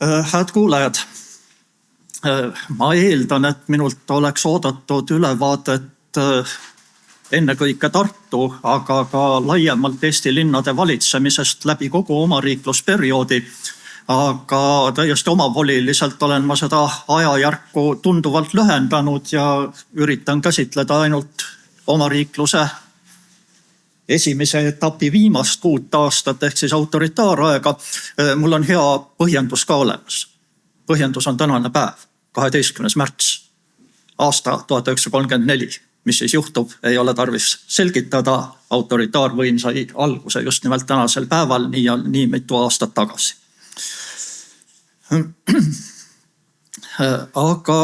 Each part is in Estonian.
Head kuulajad, ma eeldan, et minult oleks oodatud ülevaadet ennekõike Tartu, aga ka laiemalt Eesti linnade valitsemisest läbi kogu omariiklusperioodi. Aga täiesti omavoliliselt olen ma seda ajajärku tunduvalt lühendanud ja üritan käsitleda ainult omariikluse esimese etapi viimast 6 aastat ehk siis autoritaaraega. Mul on hea põhjendus ka olemas. Põhjendus on tänane päev, 12. märts, aasta 1934. Mis siis juhtub, ei ole tarvis selgitada. Autoritaarvõim sai alguse just nimelt tänasel päeval, nii mitu aastat tagasi. Aga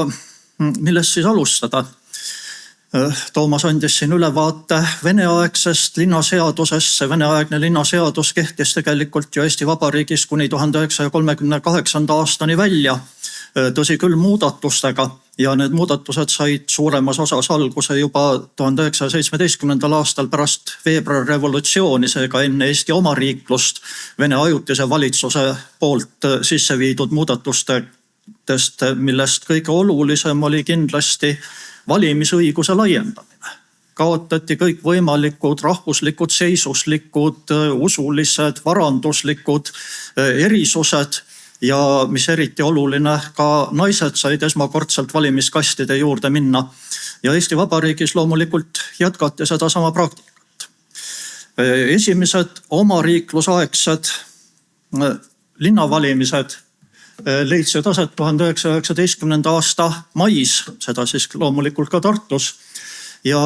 millest siis alustada? Toomas andis siin ülevaate veneaegsest linnaseadusest. See veneaegne linnaseadus kehtis tegelikult ju Eesti Vabariigis kuni 1938. aastani välja. Tõsi küll muudatustega ja need muudatused said suuremas osas alguse juba 1917. aastal pärast veebruarirevolutsiooni, seega enne Eesti omariiklust. Vene ajutise valitsuse poolt sisse viidud muudatustest, millest kõige olulisem oli kindlasti valimisõiguse laiendamine. Kaotati kõik võimalikud rahvuslikud, seisuslikud, usulised, varanduslikud erisused ja mis eriti oluline, ka naised said esmakordselt valimiskastide juurde minna. Ja Eesti Vabariigis loomulikult jätkati seda sama praktikat. Esimesed omariiklusaegsed linnavalimised leidsid aset 1919. aasta mais, seda siis loomulikult ka Tartus. Ja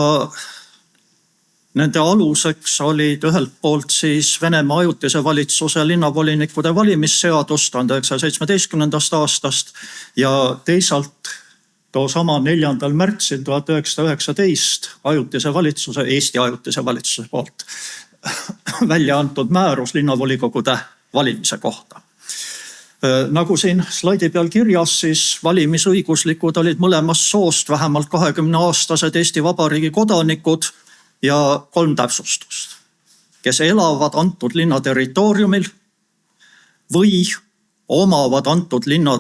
nende aluseks olid ühelt poolt siis Venemaa ajutise valitsuse linnavolinikude valimisseadus 1917. aastast ja teisalt toosama 4. märtsil 1919 Eesti ajutise valitsuse poolt välja antud määrus linnavolikogude valimise kohta. Nagu siin slaidi peal kirjas, siis valimisõiguslikud olid mõlemast soost vähemalt 20-aastased Eesti Vabariigi kodanikud ja 3 täpsustust. Kes elavad antud linna territooriumil või omavad antud linna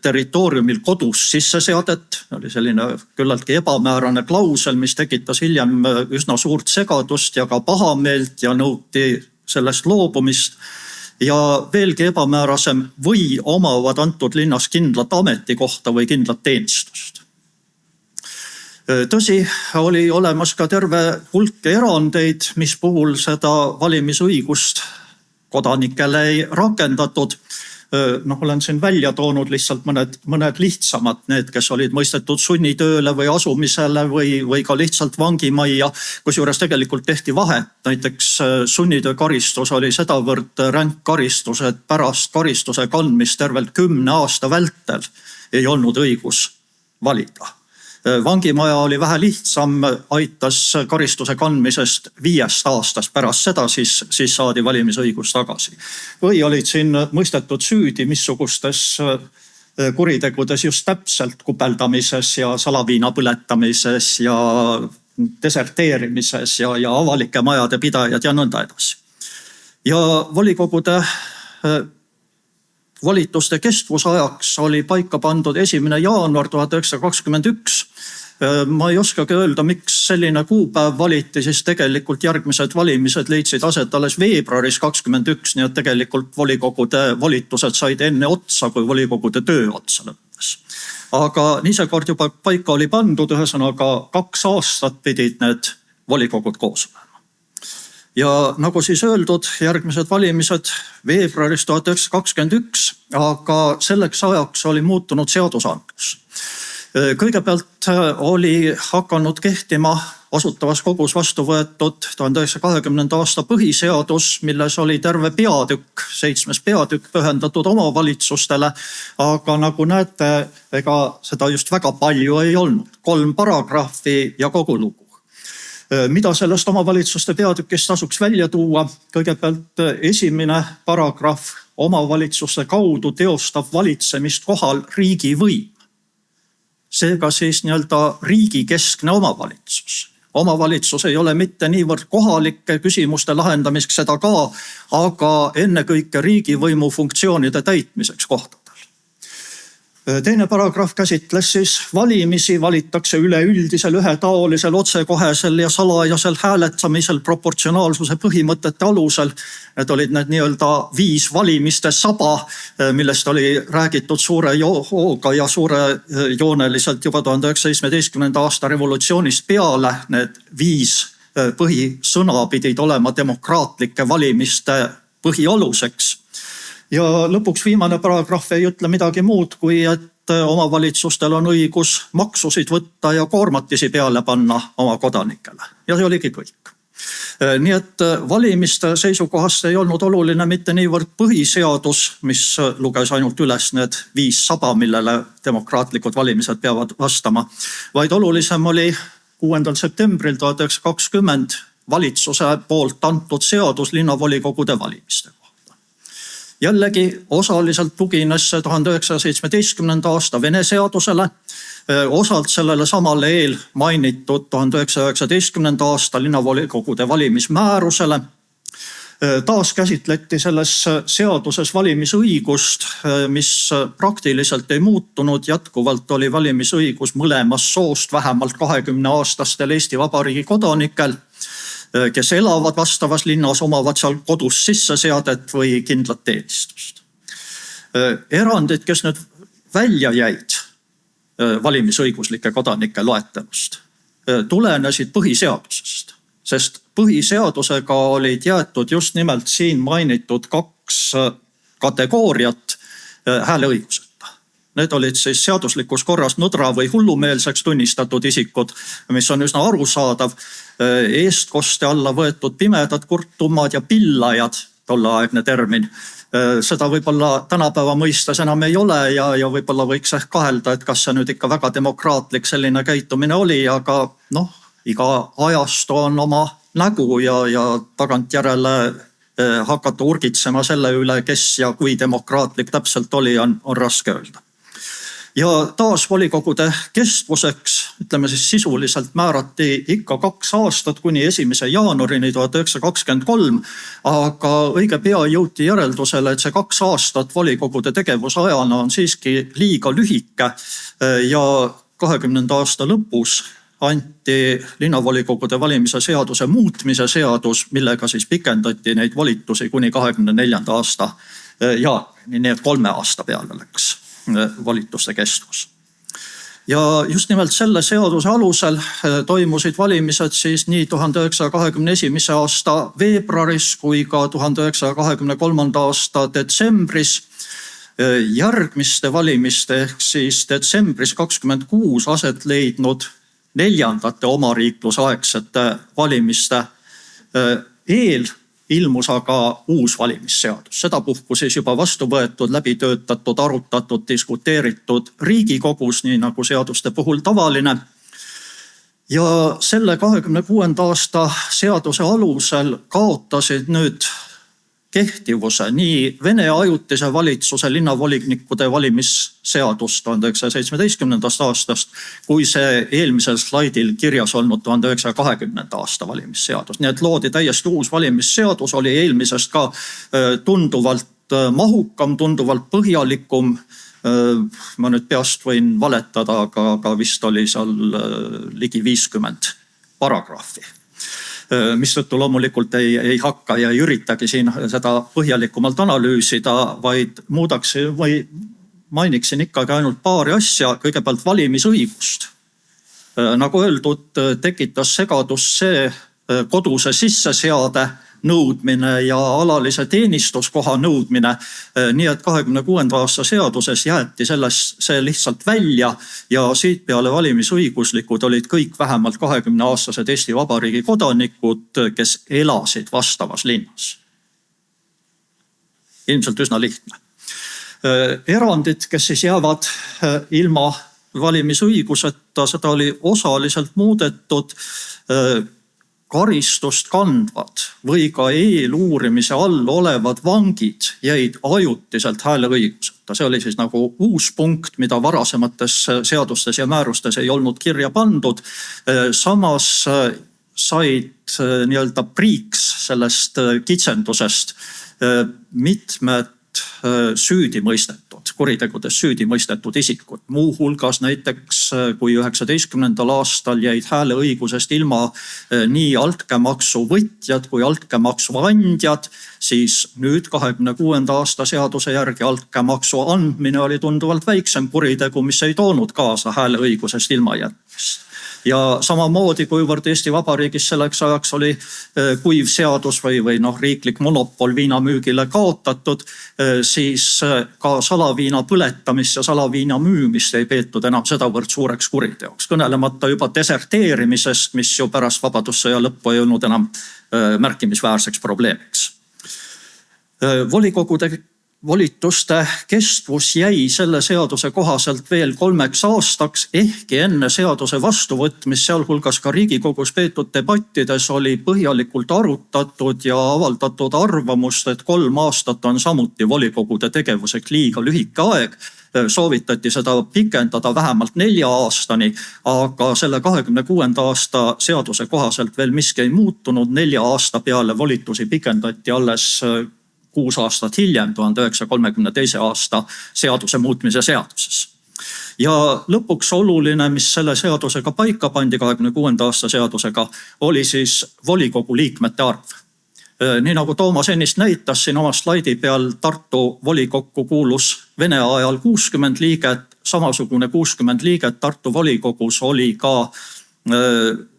territooriumil kodus sisseseadet. Oli selline küllaltki ebamäärane klausel, mis tekitas hiljem üsna suurt segadust ja ka pahameelt ja nõuti sellest loobumist. Ja veelgi ebamäärasem või omavad antud linnas kindlat ametikohta või kindlat teenistust. Tõsi, oli olemas ka terve hulk erandeid, mis puhul seda valimisõigust kodanikele ei rakendatud. Olen siin välja toonud lihtsalt mõned lihtsamad, need, kes olid mõistetud sunnitööle või asumisele või ka lihtsalt vangimajja, kusjuures tegelikult tehti vahet. Näiteks sunnitöökaristus oli sedavõrd ränk karistus, et pärast karistuse kandmist tervelt 10 aasta vältel ei olnud õigus valida. Vangimaja oli vähe lihtsam, aitas karistuse kandmisest 5 aastast pärast seda, siis saadi valimisõigus tagasi. Või olid siin mõistetud süüdi missugustes kuritegudes just täpselt kupeldamises ja salaviina põletamises ja deserteerimises ja avalike majade pidajad ja nõnda edasi. Ja volikogude volituste kestvusajaks oli paika pandud 1. jaanuar 1921. Ma ei oskagi öelda, miks selline kuupäev valiti, siis tegelikult järgmised valimised leidsid aset alles veebruaris 21, nii et tegelikult volikogude volitused said enne otsa, kui volikogude töö otsa lõppes. Aga niisekord juba paika oli pandud, ühesõnaga 2 aastat pidid need volikogud koos olema. Ja nagu siis öeldud, järgmised valimised veebruaris 1921, aga selleks ajaks oli muutunud seadusandlus. Kõigepealt oli hakanud kehtima Asutavas Kogus vastu võetud 1920. aasta põhiseadus, milles oli terve peatükk, 7. peatükk pühendatud omavalitsustele, aga nagu näete, ega seda just väga palju ei olnud. 3 paragrahvi ja kogu lugu. Mida sellest omavalitsuste peatükist tasuks välja tuua? Kõigepealt esimene paragrahv: omavalitsuste kaudu teostab valitsemist kohal riigivõim. Seega siis riigikeskne omavalitsus. Omavalitsus ei ole mitte niivõrd kohalike küsimuste lahendamiseks, seda ka, aga ennekõike riigivõimu funktsioonide täitmiseks kohtadel. Teine paragrahv käsitles siis valimisi, valitakse üleüldisel, ühetaolisel, otsekohesel ja salajasel hääletamisel proportsionaalsuse põhimõtete alusel. Need olid need nii-öelda 5 valimiste saba, millest oli räägitud suure hooga ja suurejooneliselt juba 1917. aasta revolutsioonist peale. Need 5 põhisõna pidid olema demokraatlike valimiste põhialuseks. Ja lõpuks viimane paragrahv ei ütle midagi muud, kui et omavalitsustel on õigus maksusid võtta ja koormatisi peale panna oma kodanikele. Ja see oligi kõik. Nii et valimiste seisukohast ei olnud oluline mitte niivõrd põhiseadus, mis luges ainult üles need 5 saba, millele demokraatlikud valimised peavad vastama, vaid olulisem oli 6. septembril 1920 valitsuse poolt antud seadus linnavolikogude valimiste. Jällegi osaliselt tugines see 1917. aasta Vene seadusele, osalt sellele samale eel mainitud 1919. aasta linnavolikogude valimismäärusele. Taas käsitleti selles seaduses valimisõigust, mis praktiliselt ei muutunud. Jätkuvalt oli valimisõigus mõlemast soost vähemalt 20-aastastel Eesti Vabariigi kodanikel, kes elavad vastavas linnas, omavad seal kodus sisseseadet või kindlat teenistust. Erandid, kes nüüd välja jäid valimisõiguslike kodanike loetelust, tulenesid põhiseadusest, sest põhiseadusega olid jäetud just nimelt siin mainitud 2 kategooriat hääleõiguseta. Need olid siis seaduslikus korras nõdra või hullumeelseks tunnistatud isikud, mis on üsna arusaadav. Eestkoste alla võetud pimedad, kurttummad ja pillajad, tolleaegne termin. Seda võib-olla tänapäeva mõistes enam ei ole ja võib-olla võiks ehk kahelda, et kas see nüüd ikka väga demokraatlik selline käitumine oli, aga iga ajastu on oma nägu ja tagantjärele hakata urgitsema selle üle, kes ja kui demokraatlik täpselt oli, on raske öelda. Ja taas volikogude kestvuseks, ütleme siis sisuliselt määrati ikka 2 aastat kuni 1. jaanuarini 1923, aga õige pea jõuti järeldusele, et see 2 aastat volikogude tegevusajana on siiski liiga lühike ja 20. aasta lõpus anti linnavolikogude valimise seaduse muutmise seadus, millega siis pikendati neid volitusi kuni 24. aasta jaanuarini, nii et 3 aasta peale läks volituste kestvus. Ja just nimelt selle seaduse alusel toimusid valimised siis nii 1921. aasta veebruaris kui ka 1923. aasta detsembris. Järgmiste valimiste ehk siis detsembris 26 aset leidnud 4. omariiklusaegsete valimiste eel ilmus aga uus valimisseadus. Sedapuhku siis juba vastu võetud, läbi töötatud, arutatud, diskuteeritud Riigikogus, nii nagu seaduste puhul tavaline. Ja selle 26. aasta seaduse alusel kaotasid nüüd kehtivuse nii Vene ajutise valitsuse linnavolinikude valimisseadus 1917. aastast kui see eelmisel slaidil kirjas olnud 1920. aasta valimisseadus. Nii et loodi täiesti uus valimisseadus, oli eelmisest ka tunduvalt mahukam, tunduvalt põhjalikum. Ma nüüd peast võin valetada, aga vist oli seal ligi 50 paragrahvi. Mistõttu loomulikult ei hakka ja ei üritagi siin seda põhjalikumalt analüüsida, vaid mainiksin ikkagi ainult paari asja. Kõigepealt valimisõigust. Nagu öeldud, tekitas segadust see koduse sisseseade nõudmine ja alalise teenistuskoha nõudmine. Nii et 26. aasta seaduses jäeti see lihtsalt välja ja siit peale valimisõiguslikud olid kõik vähemalt 20-aastased Eesti Vabariigi kodanikud, kes elasid vastavas linnas. Ilmselt üsna lihtne. Erandid, kes siis jäävad ilma valimisõiguseta, seda oli osaliselt muudetud. Karistust kandvad või ka eeluurimise all olevad vangid jäid ajutiselt hääleõiguseta. See oli siis nagu uus punkt, mida varasemates seadustes ja määrustes ei olnud kirja pandud. Samas said nii-öelda priiks sellest kitsendusest mitmed süüdi mõistetud, kuritegudes süüdi mõistetud isikud. Muuhulgas näiteks kui 19 aastal jäid hääleõigusest ilma nii altkäemaksu võtjad kui altkäemaksu andjad, siis nüüd 26. aasta seaduse järgi altkäemaksu andmine oli tunduvalt väiksem kuritegu, mis ei toonud kaasa hääleõigusest ilmajätmist. Ja samamoodi, kuivõrd Eesti Vabariigis selleks ajaks oli kuiv seadus või riiklik monopol viinamüügile kaotatud, siis ka salaviina põletamist ja salaviina müümist ei peetud enam sedavõrd suureks kuriteoks. Kõnelemata juba deserteerimisest, mis ju pärast vabadussõja lõppu ei olnud enam märkimisväärseks probleemiks. Volikogude volituste kestvus jäi selle seaduse kohaselt veel 3 aastaks, ehkki enne seaduse vastuvõtmist, sealhulgas ka Riigikogus peetud debattides oli põhjalikult arutatud ja avaldatud arvamust, et 3 aastat on samuti volikogude tegevuseks liiga lühike aeg. Soovitati seda pikendada vähemalt 4 aastani, aga selle 26. aasta seaduse kohaselt veel miski ei muutunud. 4 aasta peale volitusi pikendati alles 6 aastat hiljem, 1932. aasta seaduse muutmise seaduses. Ja lõpuks oluline, mis selle seadusega paika pandi, 26. aasta seadusega, oli siis volikogu liikmete arv. Nii nagu Toomas ennist näitas siin oma slaidi peal, Tartu volikokku kuulus Vene ajal 60 liiget, samasugune 60 liiget Tartu volikogus oli ka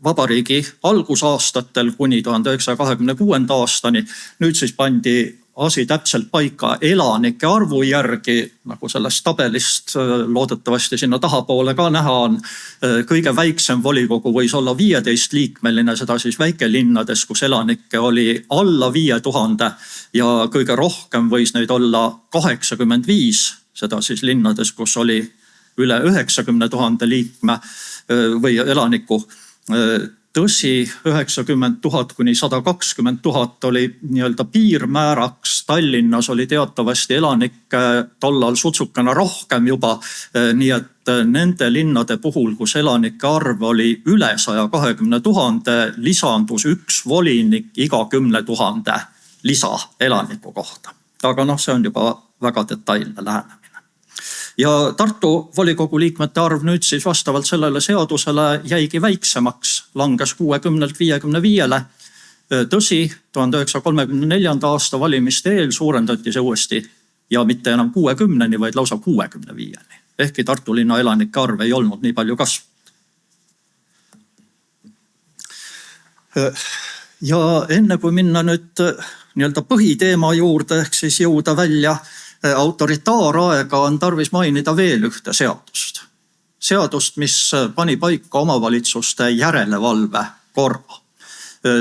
vabariigi algusaastatel kuni 1926. aastani. Nüüd siis pandi asi täpselt paika elanike arvu järgi, nagu sellest tabelist loodetavasti sinna tahapoole ka näha on. Kõige väiksem volikogu võis olla 15 liikmeline, seda siis väikelinnades, kus elanikke oli alla 5000 ja kõige rohkem võis neid olla 85, seda siis linnades, kus oli üle 90 000 liikme või elaniku. Tõsi, 90 000 kuni 120 000 oli nii-öelda piirmääraks. Tallinnas oli teatavasti elanikke tollal sutsukana rohkem juba, nii et nende linnade puhul, kus elanike arv oli üle 120 000, lisandus 1 volinik iga 10 000 lisaelaniku kohta. Aga see on juba väga detailne lähenemine. Ja Tartu volikogu liikmete arv nüüd siis vastavalt sellele seadusele jäigi väiksemaks, langes 60-lt 55-le. Tõsi, 1934. aasta valimiste eel suurendati see uuesti ja mitte enam 60-ni, vaid lausa 65-ni. Ehkki Tartu linna elanike arv ei olnud nii palju kasvanud. Ja enne kui minna nüüd nii-öelda põhiteema juurde, ehk siis jõuda välja autoritaaraega, on tarvis mainida veel ühte seadust. Seadust, mis pani paika omavalitsuste järelevalve korra.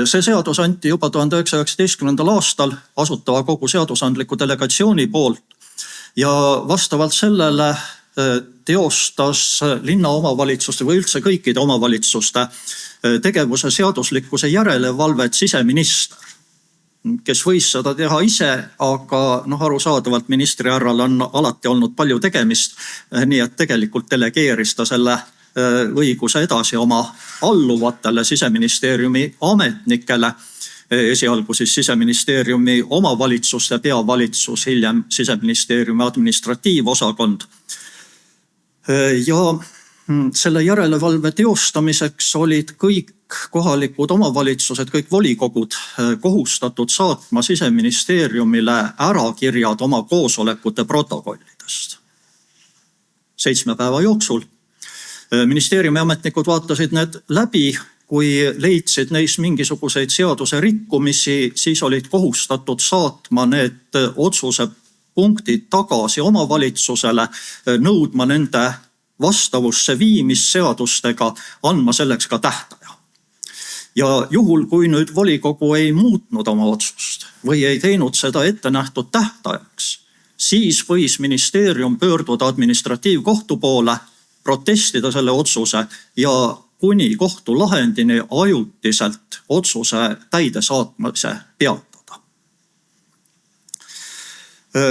See seadus anti juba 1919. aastal Asutava Kogu seadusandliku delegatsiooni poolt ja vastavalt sellele teostas linna omavalitsuste või üldse kõikide omavalitsuste tegevuse seaduslikkuse järelevalvet siseminister, kes võis seda teha ise, aga arusaadavalt ministrihärral on alati olnud palju tegemist, nii et tegelikult delegeeris ta selle õiguse edasi oma alluvatele Siseministeeriumi ametnikele, esialgu siis Siseministeeriumi omavalitsuste peavalitsus, hiljem Siseministeeriumi administratiivosakond. Ja selle järelevalve teostamiseks olid kõik kohalikud omavalitsused, kõik volikogud kohustatud saatma Siseministeeriumile ärakirjad oma koosolekute protokollidest 7 päeva jooksul. Ministeeriumi ametnikud vaatasid need läbi, kui leidsid neis mingisuguseid seaduse rikkumisi, siis olid kohustatud saatma need otsuse punktid tagasi omavalitsusele, nõudma nende vastavusse viimist seadustega, andma selleks ka tähtaja. Ja juhul, kui nüüd volikogu ei muutnud oma otsust või ei teinud seda ette nähtud tähtajaks, siis võis ministeerium pöörduda administratiivkohtu poole, protestida selle otsuse ja kuni kohtulahendini ajutiselt otsuse täidesaatmise peatada.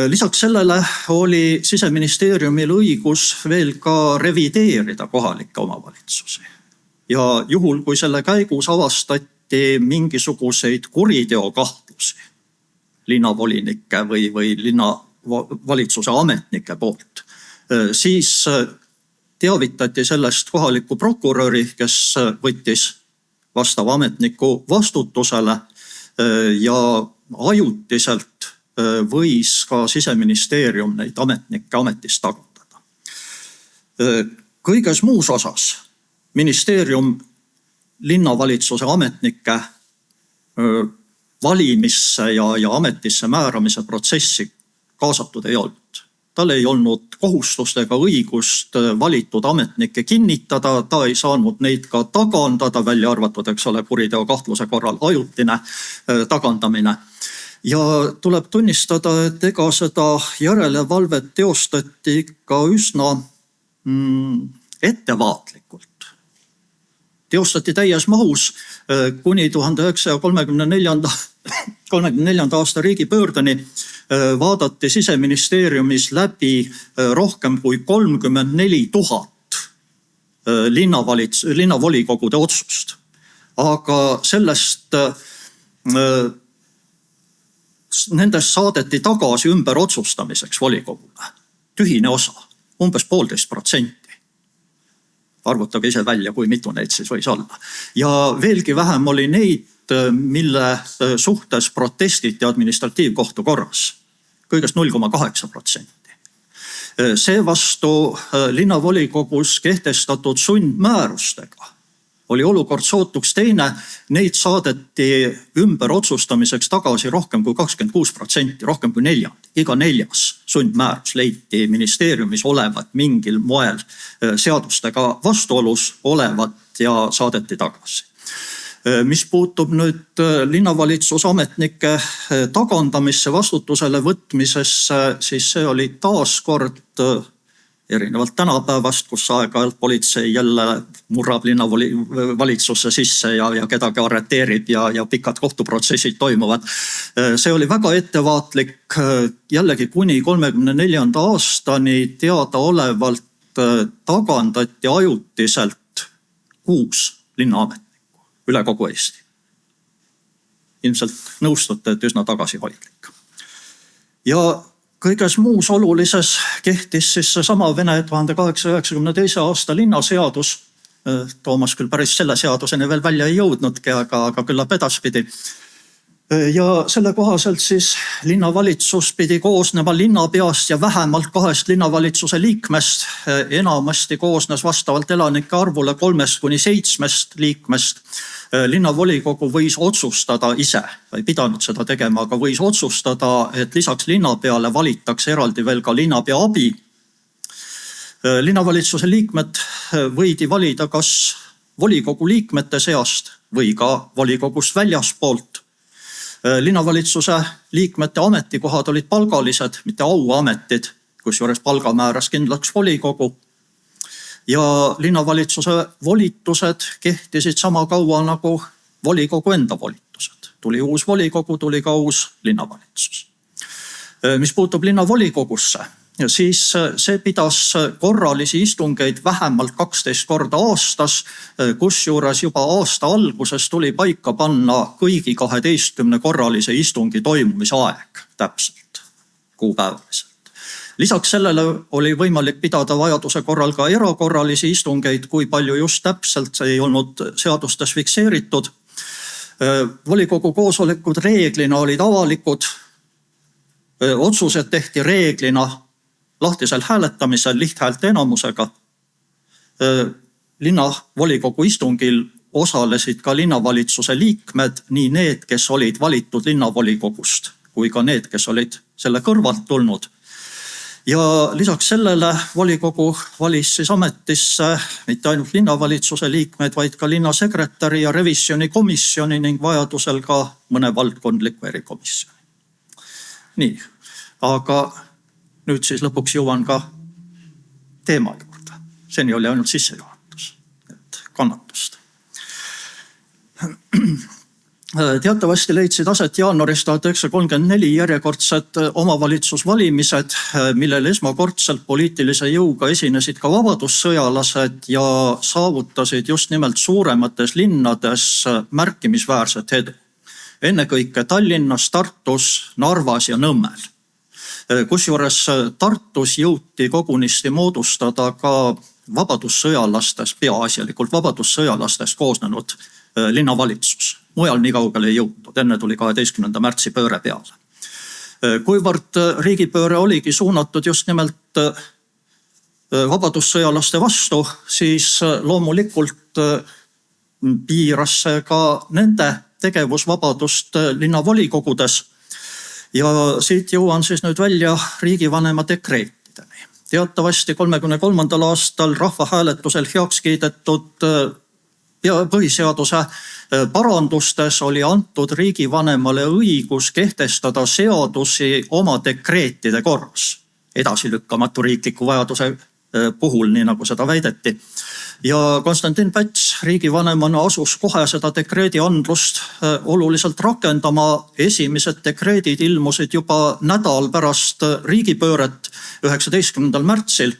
Lisaks sellele oli Siseministeeriumil õigus veel ka revideerida kohalikke omavalitsusi. Ja juhul, kui selle käigus avastati mingisuguseid kuriteokahtlusi linnavolinike või linna valitsuse ametnike poolt, siis teavitati sellest kohalikku prokuröri, kes võttis vastava ametniku vastutusele ja ajutiselt võis ka Siseministeerium neid ametnikke ametist tagandada. Kõiges muus osas ministeerium linnavalitsuse ametnike valimisse ja ametisse määramise protsessi kaasatud ei olnud. Tal ei olnud kohustust ega õigust valitud ametnikke kinnitada, ta ei saanud neid ka tagandada, välja arvatud, eks ole, kuriteo kahtluse korral ajutine tagandamine. Ja tuleb tunnistada, et ega seda järelevalvet teostati ikka üsna ettevaatlikult. Teostati täies mahus kuni 1934. aasta riigipöördeni vaadati Siseministeeriumis läbi rohkem kui 34 000 linnavolikogude otsust. Aga nendest saadeti tagasi ümber otsustamiseks volikogule. Tühine osa, umbes 1,5%. Arvutage ise välja, kui mitu neid siis võis olla. Ja veelgi vähem oli neid, mille suhtes protestiti administratiivkohtu korras. Kõigest 0,8%. Seevastu linnavolikogus kehtestatud sundmäärustega oli olukord sootuks teine. Neid saadeti ümber otsustamiseks tagasi rohkem kui 26%, rohkem kui neljand. Iga neljas sundmäärus leiti ministeeriumis olevat mingil moel seadustega vastuolus olevat ja saadeti tagasi. Mis puutub nüüd linnavalitsusametnike tagandamisse, vastutusele võtmisesse, siis see oli taaskord erinevalt tänapäevast, kus aeg-ajalt politsei jälle murrab linnavalitsusse sisse ja kedagi arreteerib ja pikad kohtuprotsessid toimuvad. See oli väga ettevaatlik, jällegi kuni 34. aastani teadaolevalt tagandati ajutiselt 6 linnaametnikku üle kogu Eesti. Ilmselt nõustute, et üsna tagasihoidlik. Ja kõiges muus olulises kehtis siis seesama Vene 1892. aasta linnaseadus. Toomas küll päris selle seaduseni veel välja ei jõudnudki, aga küllap edaspidi. Ja selle kohaselt siis linnavalitsus pidi koosnema linnapeast ja vähemalt 2 linnavalitsuse liikmest. Enamasti koosnes vastavalt elanike arvule 3–7 liikmest. Linnavolikogu võis otsustada ise, ei pidanud seda tegema, aga võis otsustada, et lisaks linnapeale valitakse eraldi veel ka linnapea abi. Linnavalitsuse liikmed võidi valida kas volikogu liikmete seast või ka volikogust väljaspoolt. Linnavalitsuse liikmete ametikohad olid palgalised, mitte auametid, kusjuures palga määras kindlaks volikogu. Ja linnavalitsuse volitused kehtisid sama kaua nagu volikogu enda volitused. Tuli uus volikogu, tuli ka uus linnavalitsus. Mis puutub linnavolikogusse, siis see pidas korralisi istungeid vähemalt 12 korda aastas, kusjuures juba aasta alguses tuli paika panna kõigi 12 korralise istungi toimumise aeg täpselt, kuupäevaliselt. Lisaks sellele oli võimalik pidada vajaduse korral ka erakorralisi istungeid, kui palju just täpselt, see ei olnud seadustes fikseeritud. Volikogu koosolekud reeglina olid avalikud. Otsused tehti reeglina lahtisel hääletamisel lihthäälte enamusega. Linnavolikogu istungil osalesid ka linnavalitsuse liikmed, nii need, kes olid valitud linnavolikogust, kui ka need, kes olid selle kõrvalt tulnud. Ja lisaks sellele volikogu valis siis ametisse mitte ainult linnavalitsuse liikmed, vaid ka linnasekretäri ja revisjonikomisjoni ning vajadusel ka mõne valdkondliku erikomisjoni. Nii, aga nüüd siis lõpuks jõuan ka teema juurde. Seni oli ainult sissejuhatus, et kannatust. Teatavasti leidsid aset jaanuaris 1934 järjekordsed omavalitsusvalimised, millel esmakordselt poliitilise jõuga esinesid ka vabadussõjalased ja saavutasid just nimelt suuremates linnades märkimisväärset edu. Ennekõike Tallinnas, Tartus, Narvas ja Nõmmel. Kusjuures Tartus jõuti kogunisti moodustada ka vabadussõjalastest, peaasjalikult vabadussõjalastest koosnenud linnavalitsus. Mujal nii kaugele ei jõutud, enne tuli 12. märtsi pööre peale. Kuivõrd riigipööre oligi suunatud just nimelt vabadussõjalaste vastu, siis loomulikult piiras see ka nende tegevusvabadust linnavolikogudes. Ja siit jõuan siis nüüd välja riigivanema dekreetideni. Teatavasti 33. aastal rahvahääletusel heaks kiidetud põhiseaduse parandustes oli antud riigivanemale õigus kehtestada seadusi oma dekreetide korras, edasilükkamatu riikliku vajaduse puhul, nii nagu seda väideti. Ja Konstantin Päts riigivanemana asus kohe seda dekreedi andlust oluliselt rakendama. Esimesed dekreedid ilmusid juba nädal pärast riigipööret 19. märtsil.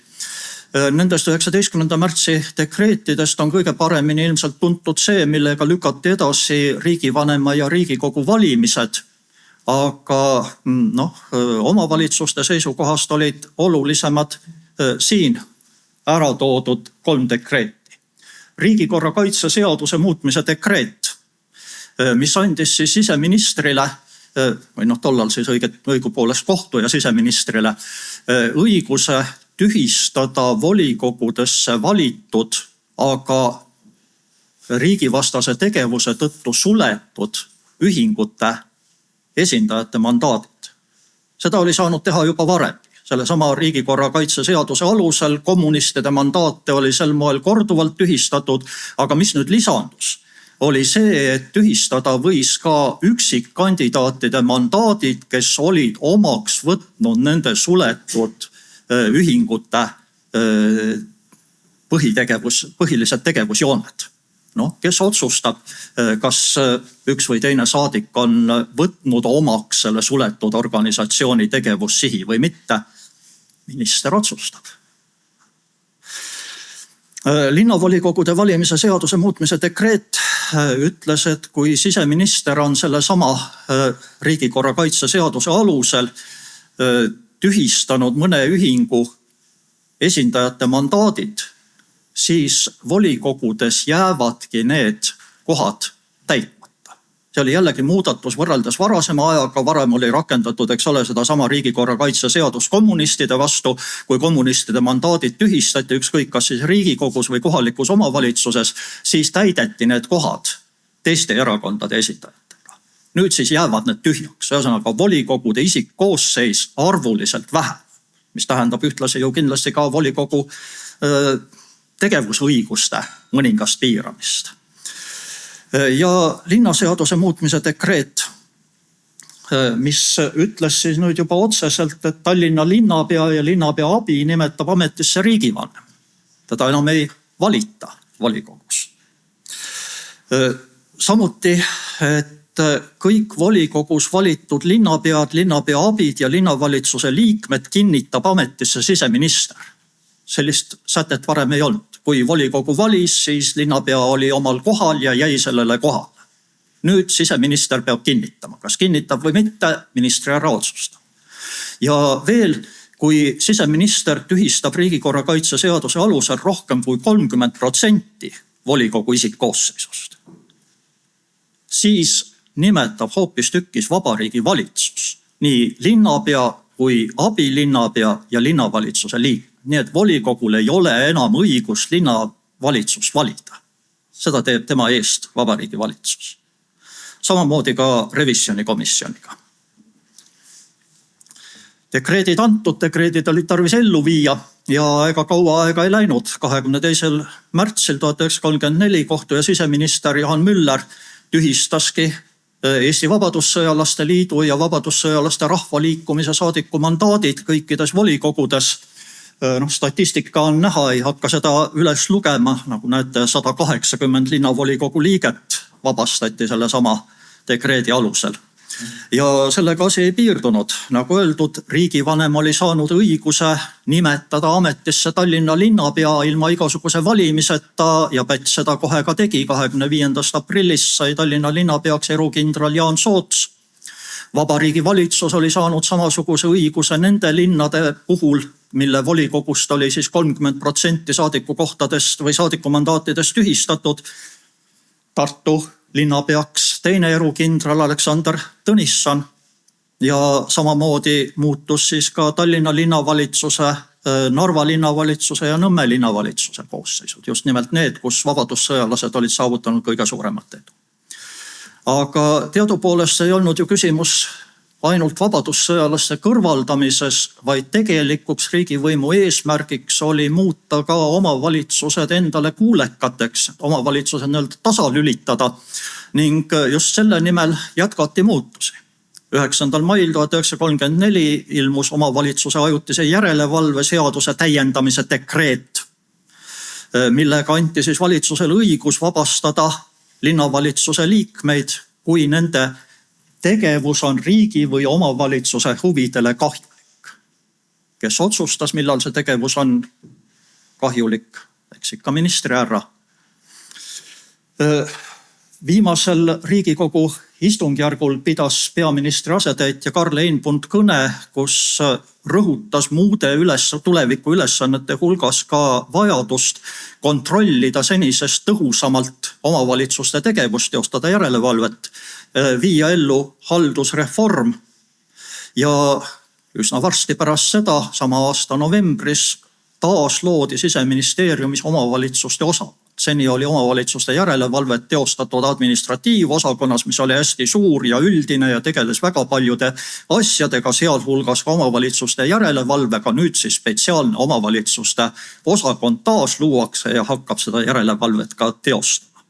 Nendest 19. märtsi dekreetidest on kõige paremini ilmselt tuntud see, millega lükati edasi riigivanema ja Riigikogu valimised. Aga omavalitsuste seisukohast olid olulisemad siin ära toodud 3 dekreeti. Riigikorrakaitse seaduse muutmise dekreet, mis andis siis siseministrile, või tollal siis õigupoolest kohtu ja siseministrile, õiguse tühistada volikogudesse valitud, aga riigivastase tegevuse tõttu suletud ühingute esindajate mandaadid. Seda oli saanud teha juba varem. Sellesama riigikorrakaitse seaduse alusel kommunistide mandaate oli sel moel korduvalt tühistatud, aga mis nüüd lisandus, oli see, et tühistada võis ka üksikkandidaatide mandaadid, kes olid omaks võtnud nende suletud ühingute põhilised tegevusjooned. Kes otsustab, kas üks või teine saadik on võtnud omaks selle suletud organisatsiooni tegevussihi või mitte? Minister otsustab. Linnavolikogude valimise seaduse muutmise dekreet ütles, et kui siseminister on sellesama riigikorrakaitse seaduse alusel tühistanud mõne ühingu esindajate mandaadid, siis volikogudes jäävadki need kohad täitmata. See oli jällegi muudatus võrreldes varasema ajaga. Varem oli rakendatud, sedasama riigikorrakaitse seadus kommunistide vastu. Kui kommunistide mandaadid tühistati, ükskõik kas siis Riigikogus või kohalikus omavalitsuses, siis täideti need kohad teiste erakondade esindajatega. Nüüd siis jäävad need tühjaks. Ühesõnaga volikogude isikkoosseis arvuliselt vähem, mis tähendab ühtlasi ju kindlasti ka volikogu tegevusõiguste mõningast piiramist. Ja linnaseaduse muutmise dekreet, mis ütles siis nüüd juba otseselt, et Tallinna linnapea ja linnapea abi nimetab ametisse riigivanem. Teda enam ei valita volikogus. Samuti, et kõik volikogus valitud linnapead, linnapea abid ja linnavalitsuse liikmed kinnitab ametisse siseminister. Sellist sätet varem ei olnud. Kui volikogu valis, siis linnapea oli omal kohal ja jäi sellele kohale. Nüüd siseminister peab kinnitama. Kas kinnitab või mitte, ministri ära otsustab. Ja veel, kui siseminister tühistab riigikorrakaitse seaduse alusel rohkem kui 30% volikogu isikkoosseisust, siis nimetab hoopistükkis Vabariigi Valitsus nii linnapea kui abilinnapea ja linnavalitsuse liikmed. Nii et volikogul ei ole enam õigust linnavalitsust valida. Seda teeb tema eest Vabariigi Valitsus. Samamoodi ka revisjonikomisjoniga. Dekreedid antud, dekreedid oli tarvis ellu viia ja ega kaua aega ei läinud. 22. märtsil 1934 kohtu- ja siseminister Johan Müller tühistaski Eesti Vabadussõjalaste Liidu ja Vabadussõjalaste Rahvaliikumise saadiku mandaadid kõikides volikogudes. Statistika on näha, ei hakka seda üles lugema, nagu näete, 180 linnavolikogu liiget vabastati sellesama dekreedi alusel. Ja sellega asi ei piirdunud. Nagu öeldud, riigivanem oli saanud õiguse nimetada ametisse Tallinna linnapea ilma igasuguse valimiseta ja Päts seda kohe ka tegi. 25. aprillist sai Tallinna linnapeaks erukindral Jaan Soots. Vabariigi valitsus oli saanud samasuguse õiguse nende linnade puhul, mille volikogust oli siis 30% saadikukohtadest või saadikumandaatidest tühistatud. Tartu linnapeaks teine erukindral Aleksander Tõnisson ja samamoodi muutus siis ka Tallinna linnavalitsuse, Narva linnavalitsuse ja Nõmme linnavalitsuse koosseisud. Just nimelt need, kus vabadussõjalased olid saavutanud kõige suuremat edu. Aga teadupoolest ei olnud ju küsimus ainult vabadussõjalaste kõrvaldamises, vaid tegelikuks riigivõimu eesmärgiks oli muuta ka omavalitsused endale kuulekateks, omavalitsused nii-öelda tasalülitada ning just selle nimel jätkati muutusi. 9. mail 1934 ilmus omavalitsuse ajutise järelevalve seaduse täiendamise dekreet, millega anti siis valitsusele õigus vabastada linnavalitsuse liikmeid, kui nende tegevus on riigi või omavalitsuse huvidele kahjulik. Kes otsustas, millal see tegevus on kahjulik? Eks ikka ministri härra. Viimasel Riigikogu istungjärgul pidas peaministri asetäitja Karl Einbund kõne, kus rõhutas muude tuleviku ülesannete hulgas ka vajadust kontrollida senisest tõhusamalt omavalitsuste tegevust, teostada järelevalvet, viia ellu haldusreform ja üsna varsti pärast seda, sama aasta novembris, taas loodi Siseministeeriumis omavalitsuste osakond. Seni oli omavalitsuste järelevalvet teostatud administratiivosakonnas, mis oli hästi suur ja üldine ja tegeles väga paljude asjadega, sealhulgas ka omavalitsuste järelevalvega. Nüüd siis spetsiaalne omavalitsuste osakond taas luuakse ja hakkab seda järelevalvet ka teostama.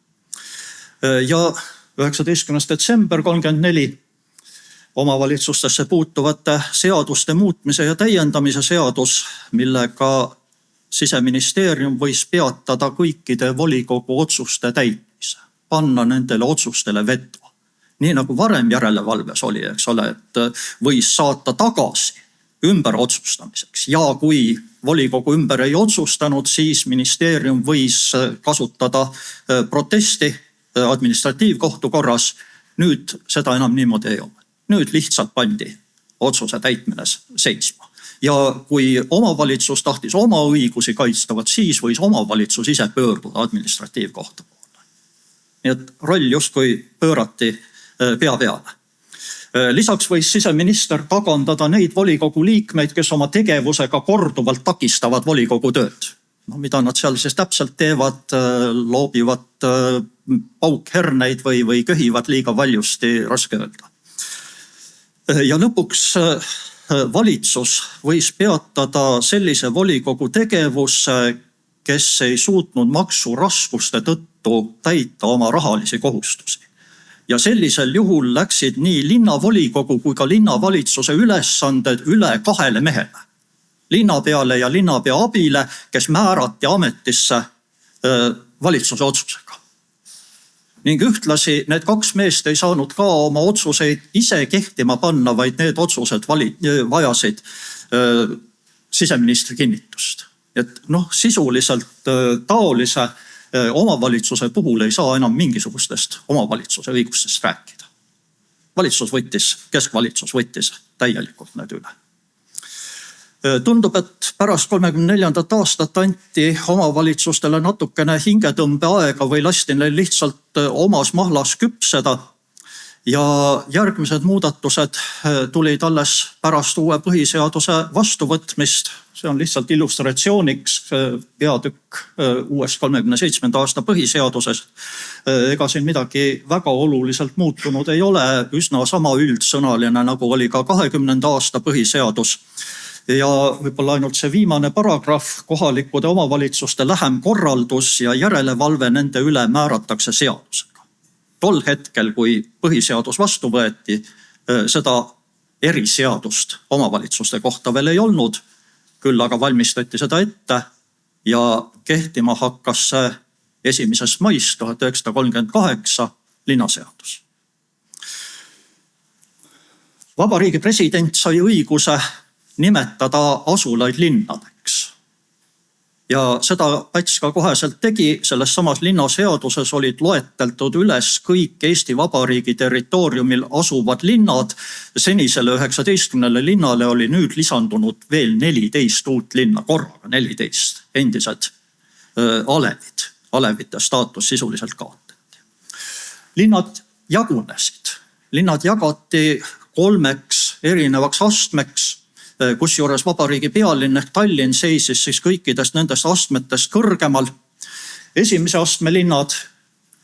Ja 19. detsember 34 omavalitsustesse puutuvate seaduste muutmise ja täiendamise seadus, millega Siseministeerium võis peatada kõikide volikogu otsuste täitmise, panna nendele otsustele veto. Nii nagu varem järelevalves oli, eks ole, et võis saata tagasi ümber otsustamiseks ja kui volikogu ümber ei otsustanud, siis ministeerium võis kasutada protesti administratiivkohtu korras. Nüüd seda enam niimoodi ei ole. Nüüd lihtsalt pandi otsuse täitmine seisma. Ja kui omavalitsus tahtis oma õigusi kaitstavat, siis võis omavalitsus ise pöörduda administratiivkohtu poole. Nii et roll justkui pöörati pea peale. Lisaks võis siseminister tagandada neid volikogu liikmeid, kes oma tegevusega korduvalt takistavad volikogu tööd. No, mida nad seal siis täpselt teevad, loobivad paukherneid või köhivad liiga valjusti, raske öelda. Ja lõpuks valitsus võis peatada sellise volikogu tegevuse, kes ei suutnud maksuraskuste tõttu täita oma rahalisi kohustusi. Ja sellisel juhul läksid nii linnavolikogu kui ka linnavalitsuse ülesanded üle 2 mehele. Linnapeale ja linnapea abile, kes määrati ametisse valitsuse otsusega. Ning ühtlasi need 2 meest ei saanud ka oma otsuseid ise kehtima panna, vaid need otsused vajasid siseministri kinnitust. Et sisuliselt taolise omavalitsuse puhul ei saa enam mingisugustest omavalitsuse õigustest rääkida. Keskvalitsus võttis täielikult need üle. Tundub, et pärast 34. aastat anti omavalitsustele natukene hingetõmbeaega või lasti neil lihtsalt omas mahlas küpseda ja järgmised muudatused tulid alles pärast uue põhiseaduse vastuvõtmist. See on lihtsalt illustratsiooniks peatükk uuest 37. aasta põhiseadusest. Ega siin midagi väga oluliselt muutunud ei ole, üsna sama üldsõnaline nagu oli ka 20. aasta põhiseadus. Ja võib-olla ainult see viimane paragrahv, kohalikude omavalitsuste lähem korraldus ja järelevalve nende üle määratakse seadusega. Tol hetkel, kui põhiseadus vastu võeti, seda eriseadust omavalitsuste kohta veel ei olnud, küll aga valmistati seda ette ja kehtima hakkas see 1. maist 1938 linnaseadus. Vabariigi president sai õiguse nimetada asulaid linnadeks. ja seda Päts ka koheselt tegi. Selles samas linnaseaduses olid loeteltud üles kõik Eesti Vabariigi territooriumil asuvad linnad. Senisele 19 linnale oli nüüd lisandunud veel 14 uut linna korraga, 14 endised alevid. Alevite staatus sisuliselt kaotati. Linnad jagunesid. Linnad jagati 3 erinevaks astmeks, kusjuures vabariigi pealinn ehk Tallinn seisis siis kõikidest nendest astmetest kõrgemal. Esimese astme linnad,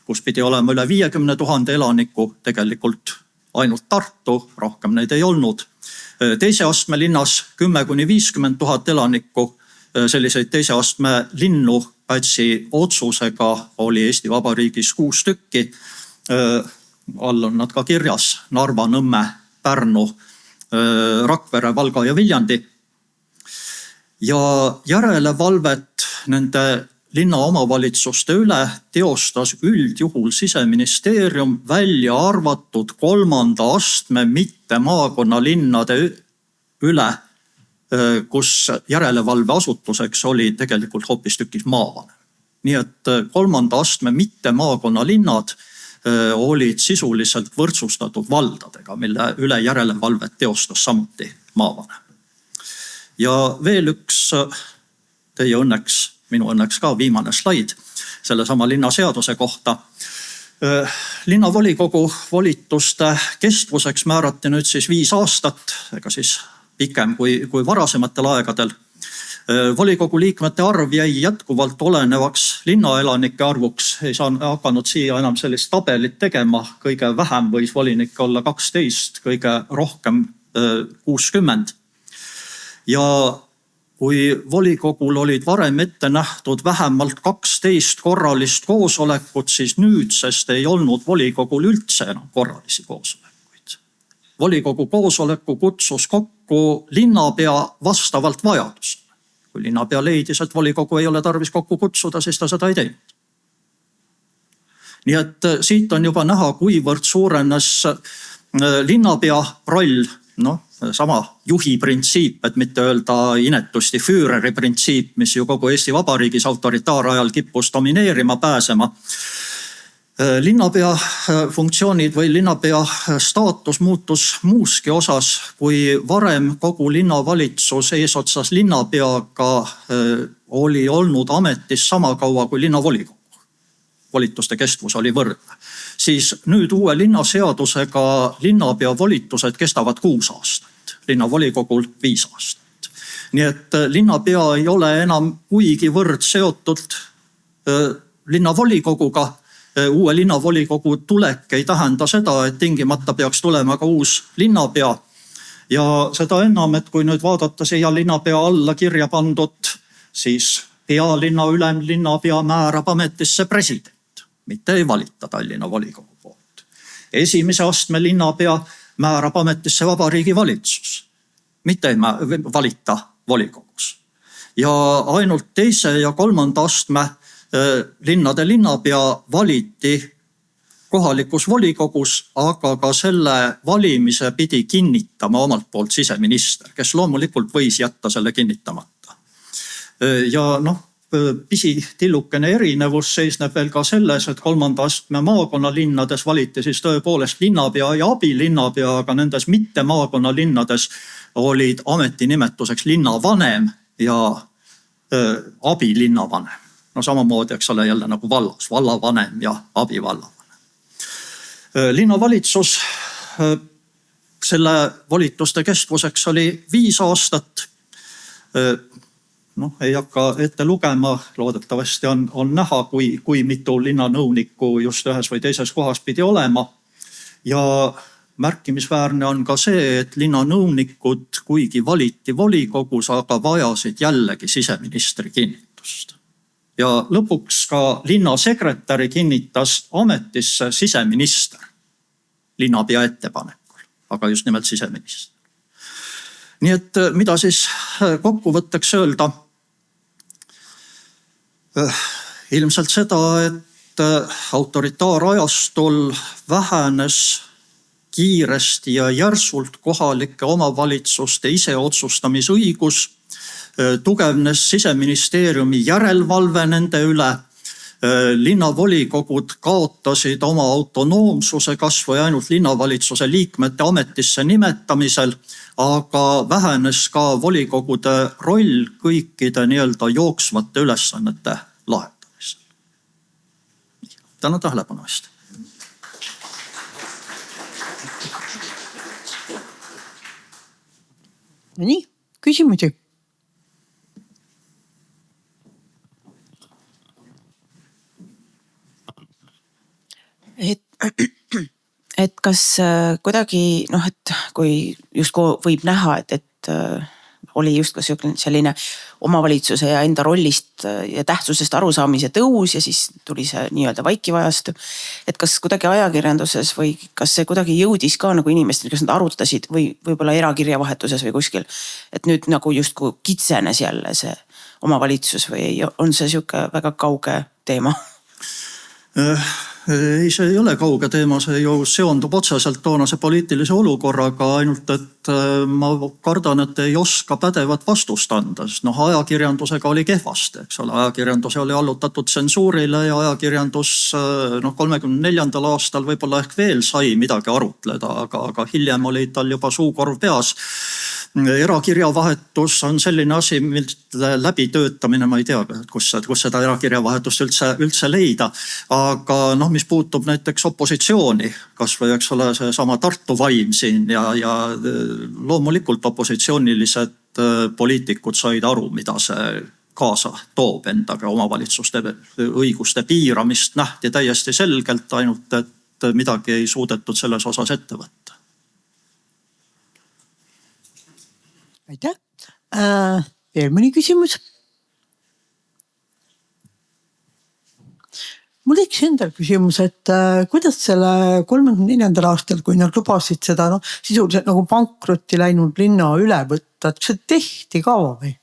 kus pidi olema üle 50 000 elaniku, tegelikult ainult Tartu, rohkem neid ei olnud. Teise astme linnas 10–50 000 elanikku, selliseid teise astme linnu Pätsi otsusega oli Eesti Vabariigis 6 tükki. All on nad ka kirjas: Narva, Nõmme, Pärnu, Rakvere, Valga ja Viljandi. Ja järelevalvet nende linna omavalitsuste üle teostas üldjuhul Siseministeerium, välja arvatud 3. astme mitte maakonnalinnade üle, kus järelevalveasutuseks oli tegelikult hoopistükkis maavanem. Nii et 3. astme mitte maakonnalinnad olid sisuliselt võrdsustatud valdadega, mille üle järelevalvet teostas samuti maavanem. Ja veel üks teie õnneks, minu õnneks ka viimane slaid selle sama linnaseaduse kohta. Linnavolikogu volituste kestvuseks määrati nüüd siis 5 aastat, ega siis pikem kui varasematel aegadel. Volikogu liikmete arv jäi jätkuvalt olenevaks linnaelanike arvuks. Ei hakanud siia enam sellist tabelit tegema. Kõige vähem võis volinikke olla 12, kõige rohkem 60. Ja kui volikogul olid varem ette nähtud vähemalt 12 korralist koosolekut, siis nüüdsest ei olnud volikogul üldse enam korralisi koosolekuid. Volikogu koosoleku kutsus kokku linnapea vastavalt vajadusele. Kui linnapea leidis, et volikogu ei ole tarvis kokku kutsuda, siis ta seda ei teinud. Nii et siit on juba näha, kuivõrd suurenes linnapea roll, sama juhi printsiip, et mitte öelda inetusti Führeri printsiip, mis ju kogu Eesti Vabariigis autoritaarajal kippus domineerima pääsema. Linnapea funktsioonid või linnapea staatus muutus muuski osas, kui varem kogu linnavalitsus eesotsas linnapeaga oli olnud ametis sama kaua kui linnavolikogu. Volituste kestvus oli võrdne. Siis nüüd uue linnaseadusega linnapea volitused kestavad 6 aastat, linnavolikogul 5 aastat. Nii et linnapea ei ole enam kuigivõrd seotud linnavolikoguga. Uue linnavolikogu tulek ei tähenda seda, et tingimata peaks tulema ka uus linnapea. Ja seda enam, et kui nüüd vaadata siia linnapea alla kirja pandud, siis pealinna ülemlinnapea määrab ametisse president, mitte ei valita Tallinna volikogu poolt. Esimese astme linnapea määrab ametisse Vabariigi Valitsus, mitte ei valita volikogus. Ja ainult teise ja 3. astme linnade linnapea valiti kohalikus volikogus, aga ka selle valimise pidi kinnitama omalt poolt siseminister, kes loomulikult võis jätta selle kinnitamata. Ja pisitillukene erinevus seisneb veel ka selles, et 3. astme maakonnalinnades valiti siis tõepoolest linnapea ja abilinnapea, aga nendes mitte maakonnalinnades olid ametinimetuseks linnavanem ja abilinnavanem. Samamoodi, eks ole, jälle nagu vallas, vallavanem ja abivallavanem. Linnavalitsus, selle volituste kestvuseks oli 5 aastat. Ei hakka ette lugema, loodetavasti on näha, kui mitu linnanõunikku just ühes või teises kohas pidi olema. Ja märkimisväärne on ka see, et linnanõunikud kuigi valiti volikogus, aga vajasid jällegi siseministri kinnitust. Ja lõpuks ka linnasekretäri kinnitas ametisse siseminister linnapea ettepanekul, aga just nimelt siseminister. Nii et mida siis kokkuvõtteks öelda? Ilmselt seda, et autoritaarajastul vähenes kiiresti ja järsult kohalike omavalitsuste iseotsustamisõigus. tugevnes Siseministeeriumi järelevalve nende üle. Linnavolikogud kaotasid oma autonoomsuse kas või ainult linnavalitsuse liikmete ametisse nimetamisel, aga vähenes ka volikogude roll kõikide nii-öelda jooksvate ülesannete lahendamisel. Tänan tähelepanu eest. No nii, küsimusi. Et kas kuidagi, et kui just võib näha, et oli just ka selline omavalitsuse ja enda rollist ja tähtsusest arusaamise tõus ja siis tuli see nii-öelda vaikiv ajastu. Et kas kuidagi ajakirjanduses või kas see kuidagi jõudis ka nagu inimestele, kas nad arutasid või võib-olla erakirjavahetuses või kuskil, et nüüd nagu justkui kitsenes jälle see omavalitsus või on see sihuke väga kauge teema? Ei, see ei ole kauge teema, see ju seondub otseselt toonase poliitilise olukorraga, ainult et ma kardan, et ei oska pädevat vastust anda, sest ajakirjandusega oli kehvasti, eks ole. Ajakirjandus oli allutatud tsensuurile ja ajakirjandus 34. aastal võib-olla ehk veel sai midagi arutleda, aga hiljem oli tal juba suukorv peas. Erakirjavahetus on selline asi, mille läbitöötamine, ma ei tea, kus seda erakirjavahetust üldse leida. Aga mis puutub näiteks opositsiooni, kas või eks ole see sama Tartu vaim siin ja loomulikult opositsioonilised poliitikud said aru, mida see kaasa toob endaga. Omavalitsuste õiguste piiramist nähti täiesti selgelt, ainult et midagi ei suudetud selles osas ette võtta. Aitäh. Veel mõni küsimus? Mul üks endal küsimus, et kuidas selle 34. aastal, kui nad lubasid seda sisuliselt nagu pankrotti läinud linna üle võtta, et see tehti ka või?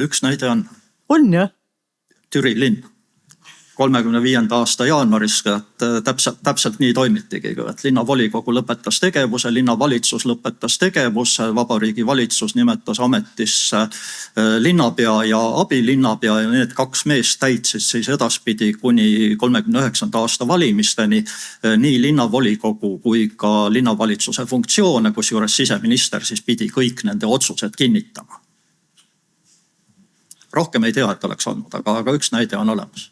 Üks näide on. On jah? Türi linn. 35. aasta jaanuaris täpselt nii toimitigi, et linnavolikogu lõpetas tegevuse, linnavalitsus lõpetas tegevuse, vabariigi valitsus nimetas ametisse linnapea ja abilinnapea ja need kaks meest täitsid siis edaspidi kuni 39. aasta valimisteni nii linnavolikogu kui ka linnavalitsuse funktsioone, kusjuures siseminister siis pidi kõik nende otsused kinnitama. Rohkem ei tea, et oleks olnud, aga üks näide on olemas.